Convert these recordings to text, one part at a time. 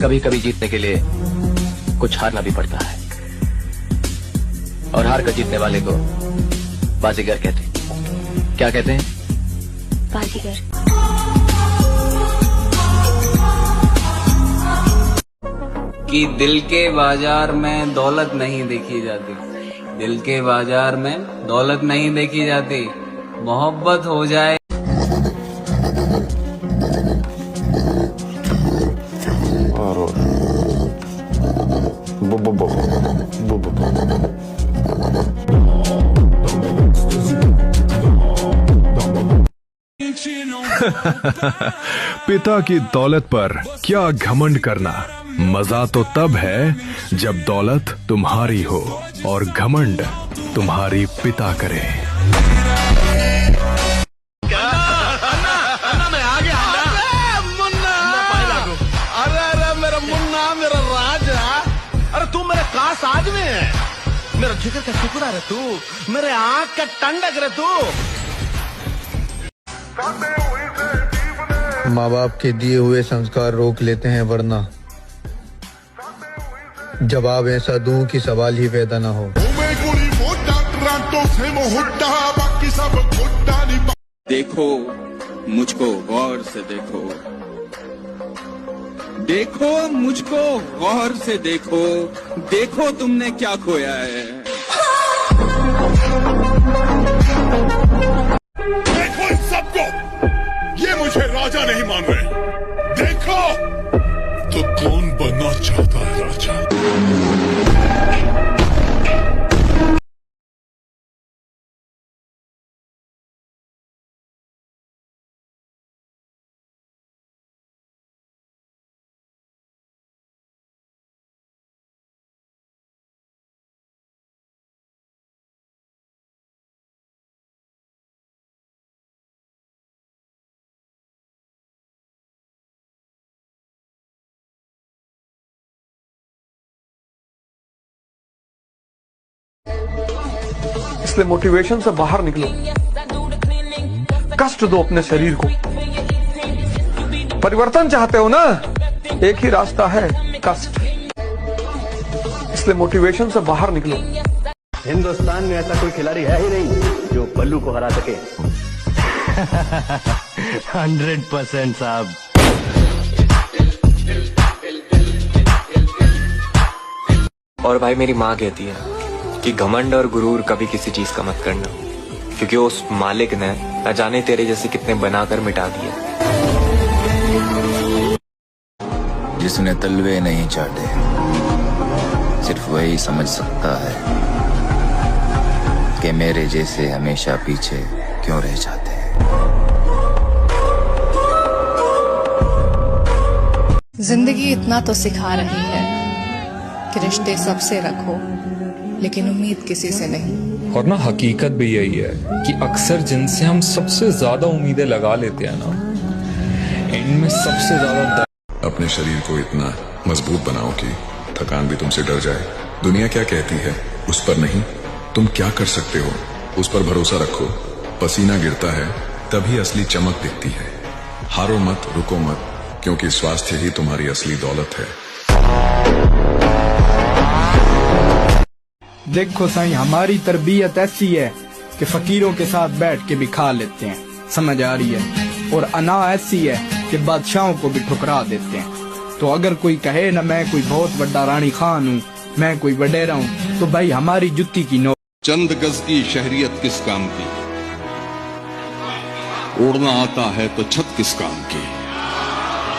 कभी कभी जीतने के लिए कुछ हारना भी पड़ता है, और हार कर जीतने वाले को बाजीगर कहते हैं। क्या कहते हैं? बाजीगर। कि दिल के बाजार में दौलत नहीं देखी जाती, दिल के बाजार में दौलत नहीं देखी जाती, मोहब्बत हो जाए। पिता की दौलत पर क्या घमंड करना। मजा तो तब है जब दौलत तुम्हारी हो और घमंड तुम्हारी पिता करे। मैं आ गया मुन्ना। अरे मेरा मुन्ना, मेरा राजा। अरे तू मेरे खास आदमी है, मेरा जिगर का टुकड़ा रे तू, मेरे आँख का टंडक रे तू। माँ बाप के दिए हुए संस्कार रोक लेते हैं, वरना जवाब ऐसा दूं कि सवाल ही पैदा ना हो। देखो मुझको गौर से देखो, देखो मुझको गौर से देखो, देखो तुमने क्या खोया है। देखो इन सबको, ये मुझे राजा नहीं मान रहे। देखो तो कौन बनना चाहता है राजा। इसलिए मोटिवेशन से बाहर निकलो, कष्ट दो अपने शरीर को। परिवर्तन चाहते हो ना, एक ही रास्ता है, कष्ट। इसलिए मोटिवेशन से बाहर निकलो। हिंदुस्तान में ऐसा कोई खिलाड़ी है ही नहीं जो बल्लू को हरा सके। 100% साहब। और भाई मेरी माँ कहती है कि घमंड और गुरूर कभी किसी चीज का मत करना, क्योंकि उस मालिक ने न जाने तेरे जैसे कितने बनाकर मिटा दिए। जिसने तलवे नहीं चाटे सिर्फ वही समझ सकता है कि मेरे जैसे हमेशा पीछे क्यों रह जाते हैं। जिंदगी इतना तो सिखा रही है कि रिश्ते सबसे रखो, लेकिन उम्मीद किसी से नहीं। और ना हकीकत भी यही है कि अक्सर जिनसे हम सबसे ज्यादा उम्मीदें लगा लेते हैं ना, इनमें सबसे ज्यादा अपने शरीर को इतना मजबूत बनाओ कि थकान भी तुमसे डर जाए। दुनिया क्या कहती है उस पर नहीं, तुम क्या कर सकते हो उस पर भरोसा रखो। पसीना गिरता है तभी असली चमक दिखती है। हारो मत, रुको मत, क्योंकि स्वास्थ्य ही तुम्हारी असली दौलत है। देखो साईं, हमारी तरबियत ऐसी है कि फकीरों के साथ बैठ के भी खा लेते हैं, समझ आ रही है। और अना ऐसी है कि बादशाहों को भी ठुकरा देते हैं। तो अगर कोई कहे ना मैं कोई बहुत बड़ा रानी खान हूँ, मैं कोई वडेरा हूँ, तो भाई हमारी जुत्ती की नोक। चंद गज की शहरियत किस काम की, उड़ना आता है तो छत किस काम की।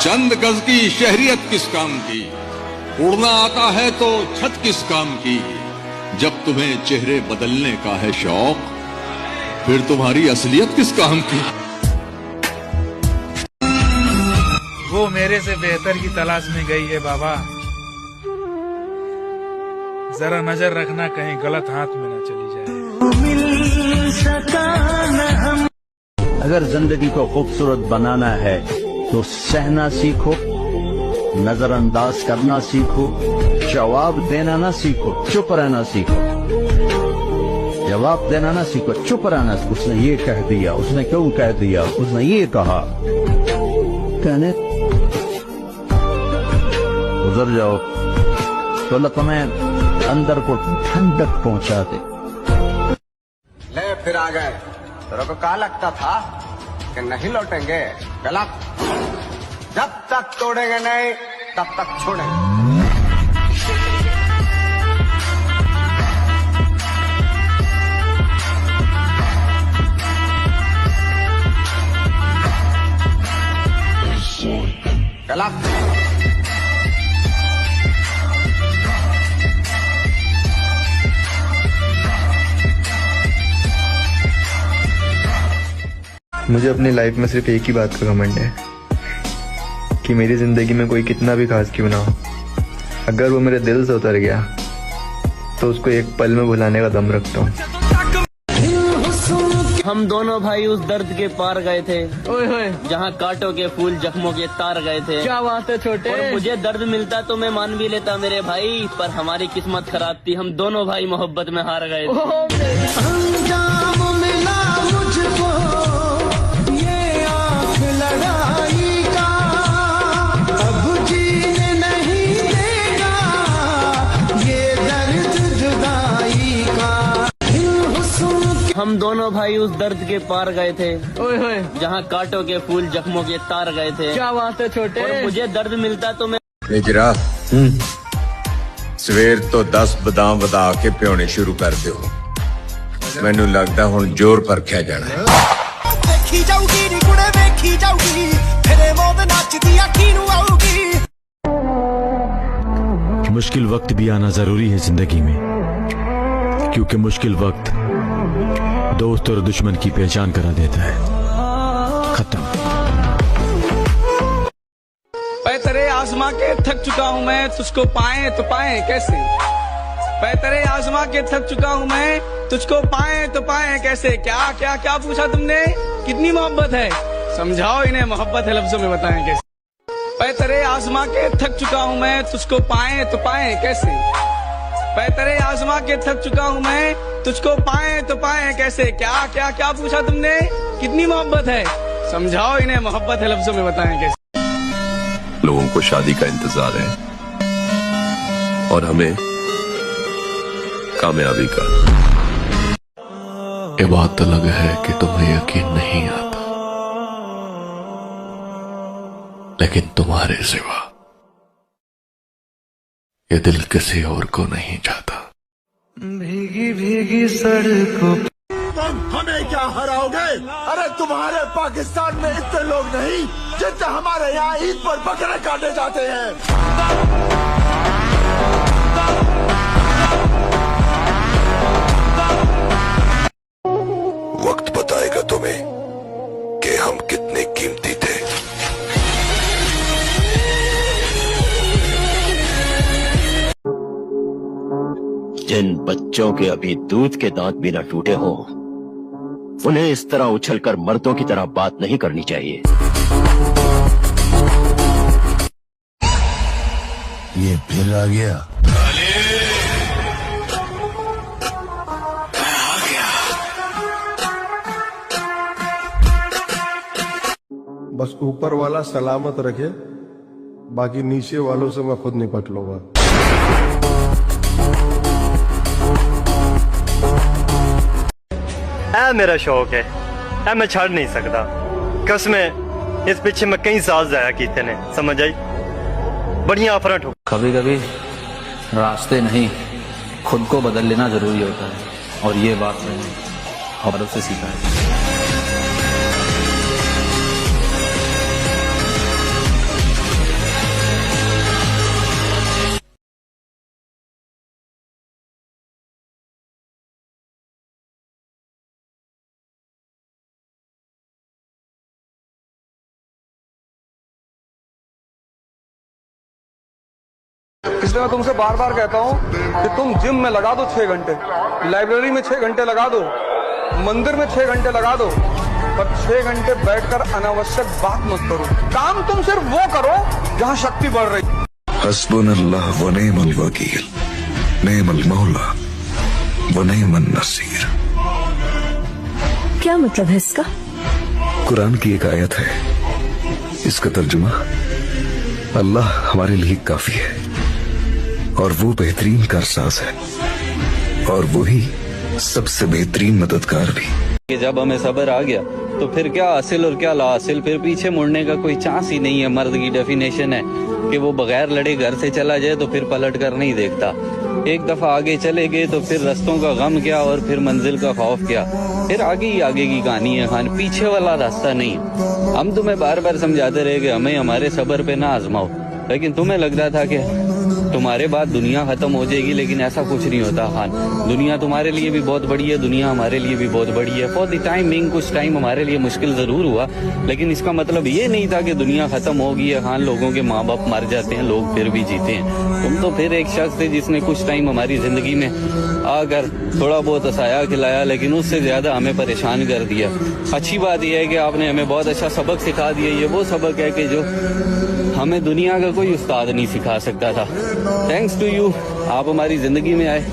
चंद गज की शहरियत किस काम की, उड़ना आता है तो छत किस काम की। जब तुम्हें चेहरे बदलने का है शौक, फिर तुम्हारी असलियत किस काम की। वो मेरे से बेहतर की तलाश में गई है बाबा, जरा नजर रखना कहीं गलत हाथ में न चली जाए। अगर जिंदगी को खूबसूरत बनाना है तो सहना सीखो, नजरअंदाज करना सीखो, जवाब देना ना सीखो, चुप रहना सीखो। जवाब देना ना सीखो, चुप रहना। उसने ये कह दिया, उसने क्यों कह दिया, उसने ये कहा, कहने गुजर जाओ तो तुम्हें अंदर को ठंडक पहुंचा दे। ले फिर आ गए। तेरे को क्या लगता था कि नहीं लौटेंगे? गलत। जब तक तोड़ेंगे नहीं तब तक छोड़ेंगे। गलत। मुझे अपनी लाइफ में सिर्फ एक ही बात का घमंड है कि मेरी जिंदगी में कोई कितना भी खास क्यों ना हो, अगर वो मेरे दिल से उतर गया तो उसको एक पल में भुलाने का दम रखता हूँ। हम दोनों भाई उस दर्द के पार गए थे, ओए होए, जहाँ कांटों के फूल जख्मों के तार गए थे। क्या बात है छोटे। और मुझे दर्द मिलता तो मैं मान भी लेता मेरे भाई, पर हमारी किस्मत खराब थी, हम दोनों भाई मोहब्बत में हार गए थे। हम दोनों भाई उस दर्द के पार गए थे, ओए होए, जहाँ कांटों के फूल जख्मों के तार गए थे। क्या बात है छोटे। और मुझे दर्द मिलता तो मैं निजरा सवेर तो 10 बदाम वधा के प्योने शुरू कर दो। मैनू लगता हुण जोर परखिया जाना है। देखी जाऊगी नी कुड़े वेखी जाऊगी, फिरे मौत नचदी अखी नू आऊगी। मुश्किल वक्त भी आना जरूरी है जिंदगी में, क्योंकि मुश्किल वक्त दोस्त और दुश्मन की पहचान करा देता है। खत्म। तेरे आजमा के थक चुका हूँ मैं, तुझको पाए तो पाए कैसे। तेरे आजमा के थक चुका हूँ मैं, तुझको पाए तो पाए कैसे। क्या क्या क्या पूछा तुमने, कितनी मोहब्बत है, समझाओ इन्हें मोहब्बत है लफ्जों में बताएं कैसे। तेरे आजमा के थक चुका हूँ मैं, तुझको पाए तो पाए कैसे। तेरे आजमा के थक चुका हूँ मैं, तुझको पाए तो पाए कैसे। क्या क्या क्या पूछा तुमने, कितनी मोहब्बत है, समझाओ इन्हें मोहब्बत है लफ्जों में बताएं कैसे। लोगों को शादी का इंतजार है और हमें कामयाबी का। ये बात अलग है कि तुम्हें यकीन नहीं आता, लेकिन तुम्हारे सिवा ये दिल किसी और को नहीं चाहता। भीगी भीगी सड़कों तुम हमें क्या हराओगे? अरे तुम्हारे पाकिस्तान में इतने लोग नहीं जितने हमारे यहाँ ईद पर बकरे काटे जाते हैं। वक्त बताएगा तुम्हें कि हम कितने कीमती थे। जिन बच्चों के अभी दूध के दांत भी न टूटे हो, उन्हें इस तरह उछलकर मर्दों की तरह बात नहीं करनी चाहिए। ये फिर आ गया। बस ऊपर वाला सलामत रखे, बाकी नीचे वालों से मैं खुद निपट लूंगा। ऐ मेरा शौक है, ऐ मैं छड़ नहीं सकता। कसमें इस पीछे मैं कई साल जाया किए ने, समझ आई, बढ़िया ऑफर ठोक। कभी कभी रास्ते नहीं खुद को बदल लेना जरूरी होता है, और ये बात मैंने औरों से सीखा है। इसलिए मैं तुमसे बार बार कहता हूँ कि तुम जिम में लगा दो 6 घंटे, लाइब्रेरी में 6 घंटे लगा दो, मंदिर में 6 घंटे लगा दो, पर 6 घंटे बैठकर अनावश्यक बात मत करो। काम तुम सिर्फ वो करो जहाँ शक्ति बढ़ रही। हस्बुनल्लाह व निअमल वकील, निअमल मौला व निअमन नसीर। क्या मतलब है इसका? कुरान की एक आयत है, इसका तर्जुमा अल्लाह हमारे लिए काफी है और वो बेहतरीन कारसाज है और वही सबसे बेहतरीन मददगार भी। कि जब हमें सब्र आ गया तो फिर क्या हासिल और क्या ला हासिल, फिर पीछे मुड़ने का कोई चांस ही नहीं है। मर्द की डेफिनेशन है कि वो बगैर लड़े घर से चला जाए तो फिर पलट कर नहीं देखता। एक दफा आगे चले गए तो फिर रस्तों का गम क्या और फिर मंजिल का खौफ क्या, फिर आगे ही आगे की कहानी है खान, पीछे वाला रास्ता नहीं। हम तुम्हें बार बार समझाते रहे कि हमें हमारे सब्र पे ना आजमाओ, लेकिन तुम्हें लग रहा था कि तुम्हारे बाद दुनिया खत्म हो जाएगी, लेकिन ऐसा कुछ नहीं होता खान। दुनिया तुम्हारे लिए भी बहुत बड़ी है, दुनिया हमारे लिए भी बहुत बड़ी है। फॉर द टाइम बीइंग कुछ टाइम हमारे लिए मुश्किल जरूर हुआ, लेकिन इसका मतलब ये नहीं था कि दुनिया खत्म होगी है खान। लोगों के माँ बाप मर जाते हैं, लोग फिर भी जीते हैं। तुम तो फिर एक शख्स थे जिसने कुछ टाइम हमारी जिंदगी में आकर थोड़ा बहुत हंसाया खिलाया, लेकिन उससे ज्यादा हमें परेशान कर दिया। अच्छी बात यह है कि आपने हमें बहुत अच्छा सबक सिखा दिया। ये वो सबक है कि जो हमें दुनिया का कोई उस्ताद नहीं सिखा सकता था। थैंक्स टू यू, आप हमारी जिंदगी में आए,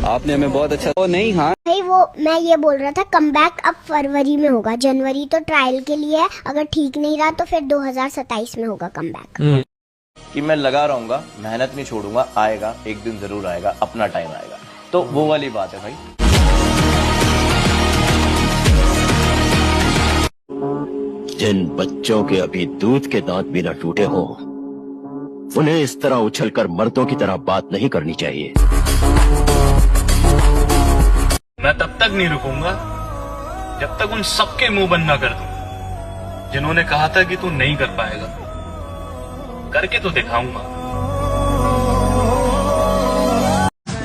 आपने हमें बहुत अच्छा। वो नहीं हाँ भाई, वो मैं ये बोल रहा था कमबैक अब फरवरी में होगा। जनवरी तो ट्रायल के लिए है, अगर ठीक नहीं रहा तो फिर 2027 में होगा कमबैक। कि मैं लगा रहूंगा, मेहनत नहीं छोड़ूंगा, आएगा एक दिन जरूर आएगा, अपना टाइम आएगा। तो वो वाली बात है भाई। जिन बच्चों के अभी दूध के दांत भी न टूटे हो, उन्हें इस तरह उछलकर मर्दों की तरह बात नहीं करनी चाहिए। मैं तब तक नहीं रुकूंगा जब तक उन सबके मुंह बंद ना कर दूं जिन्होंने कहा था कि तू नहीं कर पाएगा। करके तो दिखाऊंगा।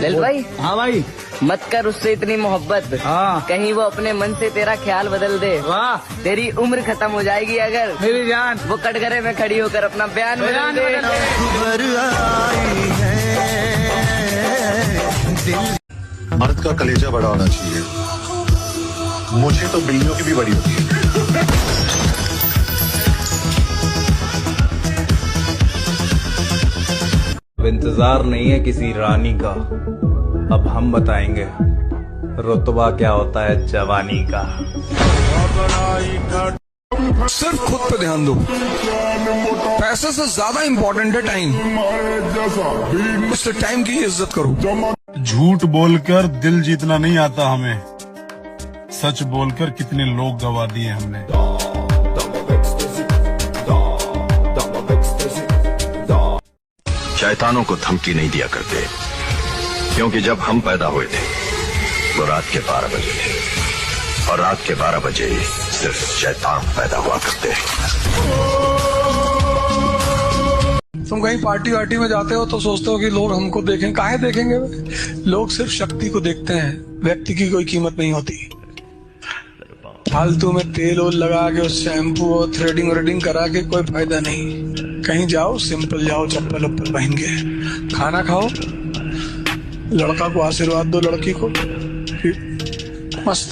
ललित भाई। हाँ भाई। मत कर उससे इतनी मोहब्बत। हाँ। कहीं वो अपने मन से तेरा ख्याल बदल दे। वाह। तेरी उम्र खत्म हो जाएगी अगर मेरी जान वो कटघरे में खड़ी होकर अपना बयान बदल दे। मर्द का कलेजा बड़ा होना चाहिए। मुझे तो बिल्लियों की भी बड़ी होती है। इंतजार नहीं है किसी रानी का, अब हम बताएंगे रुतबा क्या होता है जवानी का। सिर्फ खुद पे ध्यान दो, पैसे से ज्यादा इंपॉर्टेंट है टाइम, इसलिए टाइम की इज्जत करो। झूठ बोलकर दिल जीतना नहीं आता हमें, सच बोलकर कितने लोग गवा दिए हमने। शैतानों को धमकी नहीं दिया करते, क्योंकि जब हम पैदा हुए थे तो रात के 12 बजे थे और रात के 12 बजे सिर्फ शैतान पैदा हुआ करते हैं। तुम कहीं पार्टी वार्टी में जाते हो तो सोचते हो कि लोग हमको देखें, काहे देखेंगे? लोग सिर्फ शक्ति को देखते हैं, व्यक्ति की कोई कीमत नहीं होती। फालतू में तेल ओल लगा के शैम्पू और थ्रेडिंग व्रेडिंग करा के कोई फायदा नहीं। कहीं जाओ सिंपल जाओ, चप्पल उप्पल पहन के, खाना खाओ, लड़का को आशीर्वाद दो, लड़की को, मस्त,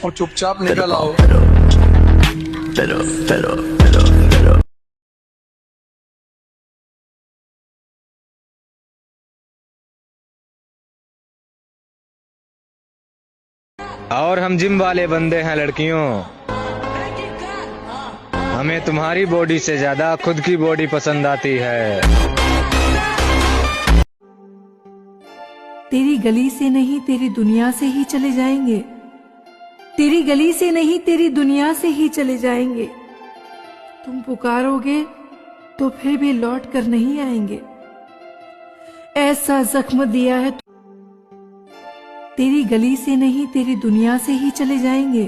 और चुपचाप निकल आओ। और हम जिम वाले बंदे हैं लड़कियों, हमें तुम्हारी बॉडी से ज्यादा खुद की बॉडी पसंद आती है। तेरी गली से नहीं तेरी दुनिया से ही चले जाएंगे, तेरी गली से नहीं तेरी दुनिया से ही चले जाएंगे। तुम पुकारोगे तो फिर भी लौट कर नहीं आएंगे। ऐसा जख्म दिया है तेरी गली से नहीं तेरी दुनिया से ही चले जाएंगे,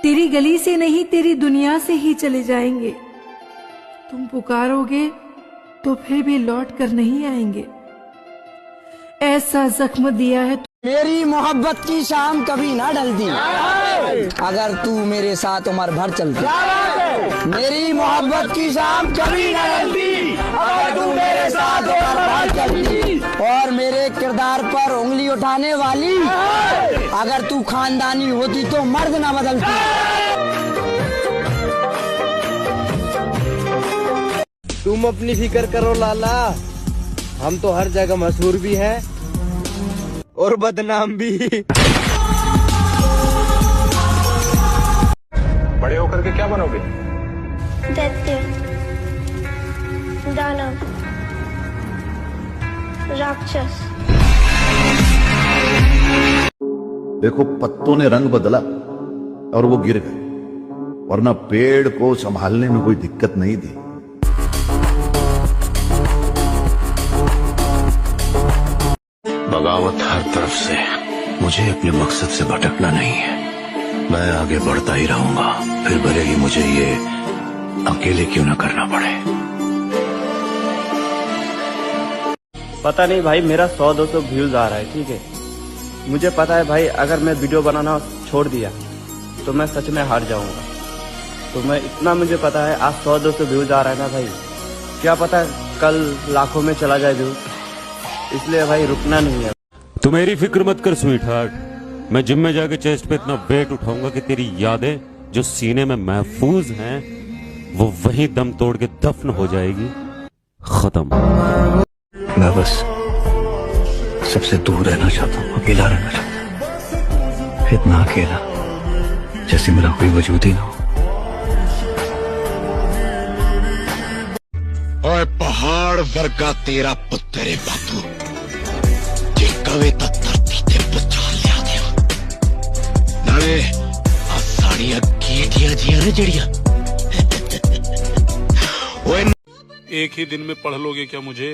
तेरी गली से नहीं तेरी दुनिया से ही चले जाएंगे। तुम पुकारोगे तो फिर भी लौट कर नहीं आएंगे। ऐसा जख्म दिया है मेरी मोहब्बत की शाम कभी ना ढलती अगर तू मेरे साथ उम्र भर चलती। मेरी मोहब्बत की शाम कभी ना ढलती अगर तू मेरे साथ उम्र भर चलती। और मेरे किरदार पर उंगली उठाने वाली अगर तू खानदानी होती तो मर्द ना बदलती। तुम अपनी फिक्र करो लाला, हम तो हर जगह मशहूर भी हैं और बदनाम भी। बड़े होकर के क्या बनोगे? दानव, राक्षस। देखो पत्तों ने रंग बदला और वो गिर गए, वरना पेड़ को संभालने में कोई दिक्कत नहीं थी। बगावत हर तरफ से, मुझे अपने मकसद से भटकना नहीं है। मैं आगे बढ़ता ही रहूंगा, फिर भले ही मुझे ये अकेले क्यों ना करना पड़े। पता नहीं भाई, मेरा 100-200 व्यूज आ रहा है, ठीक है। मुझे पता है भाई, अगर मैं वीडियो बनाना छोड़ दिया तो मैं सच में हार जाऊंगा। तो मैं इतना मुझे पता है, आज 100-200 व्यूज आ रहा है ना भाई, क्या पता कल लाखों में चला जाए व्यूज। इसलिए भाई रुकना नहीं है। तू मेरी फिक्र मत कर स्वीट हार्ट, मैं जिम में जाके चेस्ट पे इतना वेट उठाऊंगा कि तेरी यादें जो सीने में महफूज हैं वो वहीं दम तोड़ के दफन हो जाएगी, खत्म। मैं बस सबसे दूर रहना चाहता हूँ, अकेला रहना चाहता हूँ, इतना अकेला जैसे मेरा कोई वजूद ही ना हो। ओए पहाड़ वर्गा तेरा पुत्र रे बातू, जे कवे ता धरती ते बचा लिया दिया नाले आ साड़ियां गीटियां जियां ने जड़ियां। ओए एक ही दिन में पढ़ लोगे क्या मुझे?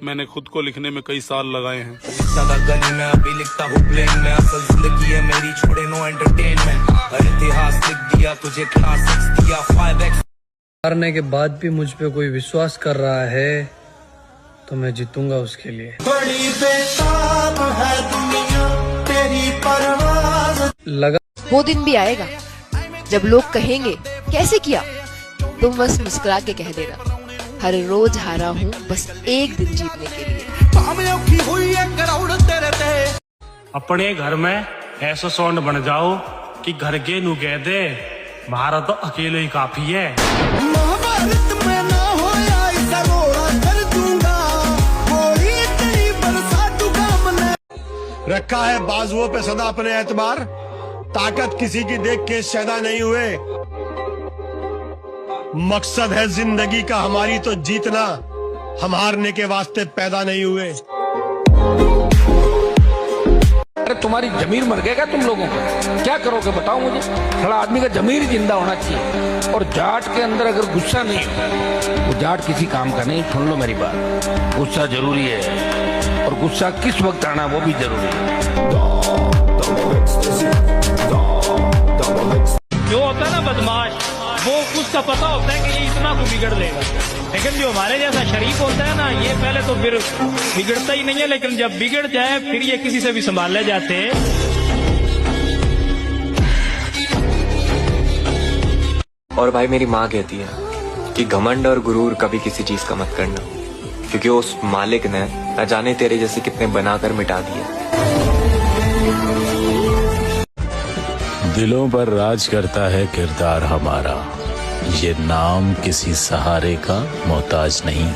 मैंने खुद को लिखने में कई साल लगाए हैं। सदा गली में अभी लिखता हूँ प्लेन में, असल जिंदगी है मेरी, छोड़े नो एंटरटेनमेंट। हर इतिहास लिख दिया तुझे, क्लासिक्स दिया 5x। हारने के बाद भी मुझ पे कोई विश्वास कर रहा है तो मैं जीतूंगा उसके लिए। बड़ी बेताब है दुनिया तेरी परवाज़। लगा वो दिन भी आएगा जब लोग कहेंगे कैसे किया, तुम बस मुस्कुरा के कह देना, हर रोज हारा हूँ बस एक दिन जीतने के लिए। अपने घर में ऐसा साउंड बन जाओ कि घर के नु कह दे भारत तो अकेले ही काफी है। महाभारत में ना होया ऐसा रोड़ा कर दूंगा, कोई इतनी बरसात का रखा है बाजुओं पे सदा अपने एतबार, ताकत किसी की देख के शैदा नहीं हुए। मकसद है जिंदगी का हमारी तो जीतना, हम हारने के वास्ते पैदा नहीं हुए। अरे तुम्हारी जमीर मर गएगा तुम लोगों को, क्या करोगे बताओ मुझे। थोड़ा आदमी का जमीर जिंदा होना चाहिए। और जाट के अंदर अगर गुस्सा नहीं हो, वो जाट किसी काम का नहीं। सुन लो मेरी बात, गुस्सा जरूरी है, और गुस्सा किस वक्त आना वो भी जरूरी है। जो होता है ना बदमाश, वो उसका पता होता है कि ये इतना को बिगड़ लेगा, लेकिन जो हमारे जैसा शरीफ होता है ना, ये पहले तो फिर बिगड़ता ही नहीं है, लेकिन जब बिगड़ जाए फिर ये किसी से भी संभाले जाते हैं। और भाई मेरी माँ कहती है कि घमंड और गुरूर कभी किसी चीज का मत करना, क्योंकि उस मालिक ने न जाने तेरे जैसे कितने बनाकर मिटा दिए। दिलों पर राज करता है किरदार हमारा, ये नाम किसी सहारे का मोहताज नहीं।